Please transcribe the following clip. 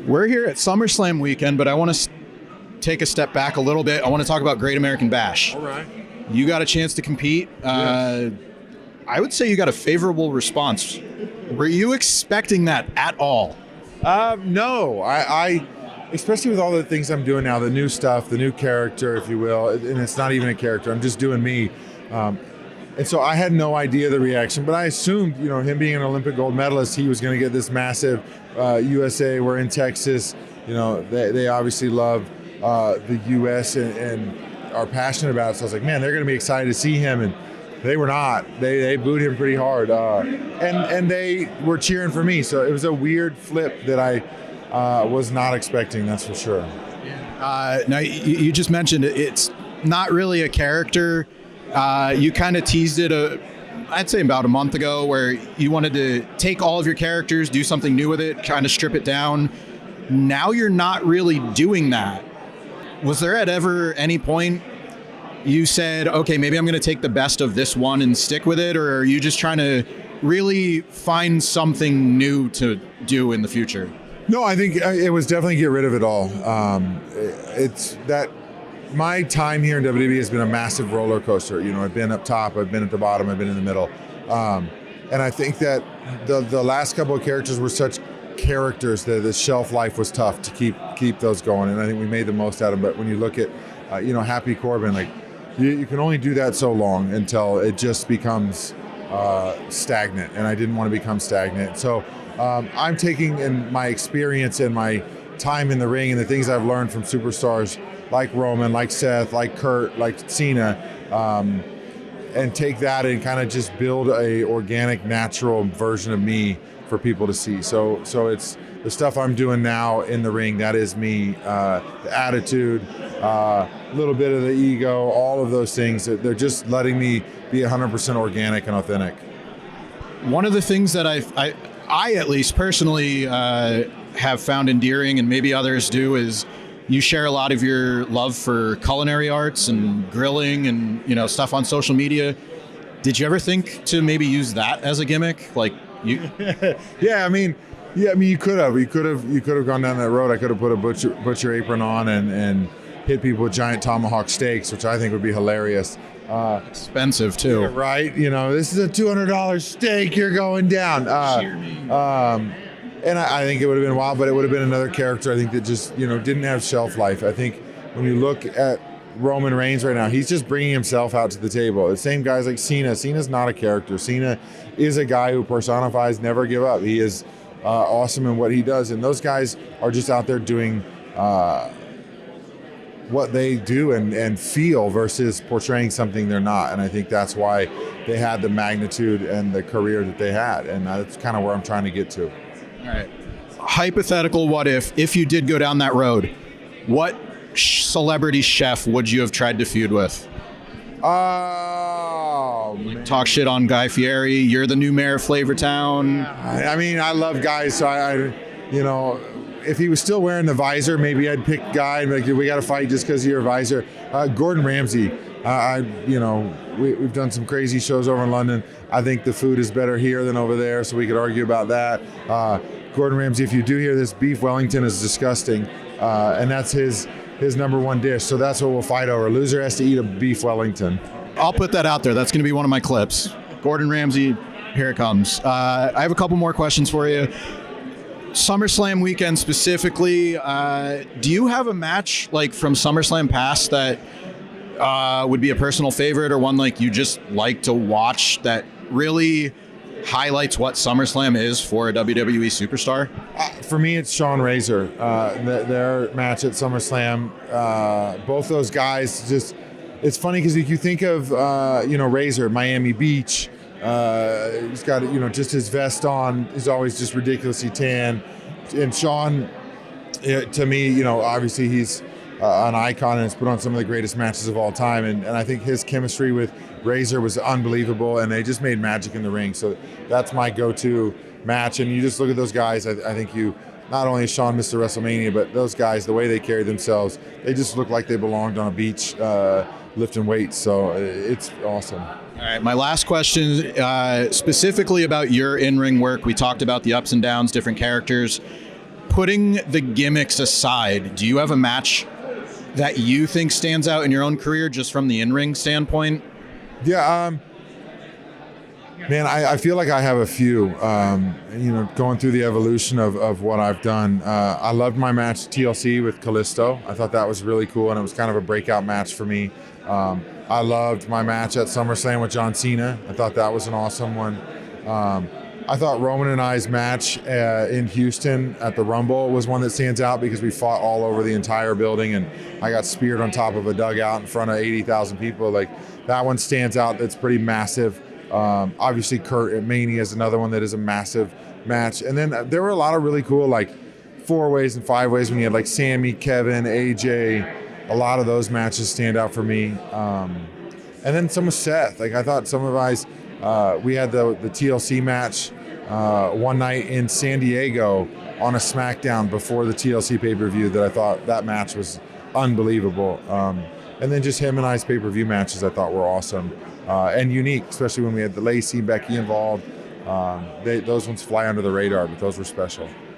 We're here at SummerSlam weekend, but I want to take a step back a little bit. I want to talk about Great American Bash. All right. You got a chance to compete. Yes. I would say you got a favorable response. Were you expecting that at all? No, I especially with all the things I'm doing now, the new stuff, the new character, if you will, and it's not even a character. I'm just doing me. And so I had no idea the reaction, but I assumed, him being an Olympic gold medalist, he was going to get this massive USA. We're in Texas. They obviously love the U.S. and are passionate about it. So I was like, man, they're going to be excited to see him. And they were not. They booed him pretty hard. And they were cheering for me. So it was a weird flip that I was not expecting, that's for sure. Now, you just mentioned it's not really a character. You kind of teased it, I'd say about a month ago, where you wanted to take all of your characters, do something new with it, kind of strip it down. Now you're not really doing that. Was there at ever any point you said, okay, maybe I'm going to take the best of this one and stick with it, or are you just trying to really find something new to do in the future? No, I think it was definitely get rid of it all. It's that my time here in WWE has been a massive roller coaster. I've been up top, I've been at the bottom, I've been in the middle. And I think that the last couple of characters were such characters that the shelf life was tough to keep those going. And I think we made the most out of them. But when you look at, Happy Corbin, like you can only do that so long until it just becomes stagnant. And I didn't want to become stagnant. So I'm taking in my experience and my time in the ring and the things I've learned from superstars like Roman, like Seth, like Kurt, like Cena, and take that and kind of just build a organic, natural version of me for people to see. So it's the stuff I'm doing now in the ring, that is me. The attitude, a little bit of the ego, all of those things, they're just letting me be 100% organic and authentic. One of the things that I at least personally have found endearing, and maybe others do, is you share a lot of your love for culinary arts and grilling and stuff on social media. Did you ever think to maybe use that as a gimmick? Like you? Yeah, I mean, you could have gone down that road. I could have put a butcher apron on and hit people with giant tomahawk steaks, which I think would be hilarious. Expensive too, yeah, right? This is a $200 steak. You're going down. Cheer me. And I think it would have been wild, but it would have been another character, I think, that just, didn't have shelf life. I think when you look at Roman Reigns right now, he's just bringing himself out to the table. The same guys like Cena. Cena's not a character. Cena is a guy who personifies never give up. He is awesome in what he does. And those guys are just out there doing what they do and feel versus portraying something they're not. And I think that's why they had the magnitude and the career that they had. And that's kind of where I'm trying to get to. All right. Hypothetical what if you did go down that road, what celebrity chef would you have tried to feud with? Oh, man. Talk shit on Guy Fieri. You're the new mayor of Flavortown. I mean, I love Guy, so I if he was still wearing the visor, maybe I'd pick Guy and be like, we got to fight just because of your visor. Gordon Ramsay. We've done some crazy shows over in London. I think the food is better here than over there, so we could argue about that. Gordon Ramsay, if you do hear this, beef Wellington is disgusting, and that's his number one dish. So that's what we'll fight over. Loser has to eat a beef Wellington. I'll put that out there. That's going to be one of my clips. Gordon Ramsay, here it comes. I have a couple more questions for you. SummerSlam weekend specifically, do you have a match like from SummerSlam past that would be a personal favorite, or one like you just like to watch that really highlights what SummerSlam is for a WWE superstar? For me, it's Shawn Razor. Their match at SummerSlam, both those guys just, it's funny because if you think of, Razor, Miami Beach, he's got, just his vest on, he's always just ridiculously tan. And Shawn, to me, obviously he's an icon and has put on some of the greatest matches of all time. And I think his chemistry with Razor was unbelievable, and they just made magic in the ring. So that's my go-to match. And you just look at those guys, I think you, not only is Shawn Mr. WrestleMania, but those guys, the way they carry themselves, they just look like they belonged on a beach lifting weights. So it's awesome. All right, my last question, specifically about your in-ring work. We talked about the ups and downs, different characters. putting the gimmicks aside, do you have a match that you think stands out in your own career just from the in-ring standpoint? Yeah, man, I feel like I have a few, going through the evolution of what I've done. I loved my match TLC with Kalisto. I thought that was really cool, and it was kind of a breakout match for me. I loved my match at SummerSlam with John Cena. I thought that was an awesome one. I thought Roman and I's match in Houston at the Rumble was one that stands out because we fought all over the entire building, and I got speared on top of a dugout in front of 80,000 people. Like, that one stands out. That's pretty massive. Obviously, Kurt at Mania is another one that is a massive match. And then there were a lot of really cool, like, 4-ways and 5-ways when you had, like, Sammy, Kevin, AJ. A lot of those matches stand out for me. And then some with Seth. Like, I thought some of I's, we had the TLC match one night in San Diego on a SmackDown before the TLC pay-per-view that I thought that match was unbelievable. And then just him and I's pay-per-view matches I thought were awesome and unique, especially when we had the Lacey, Becky involved. Those ones fly under the radar, but those were special.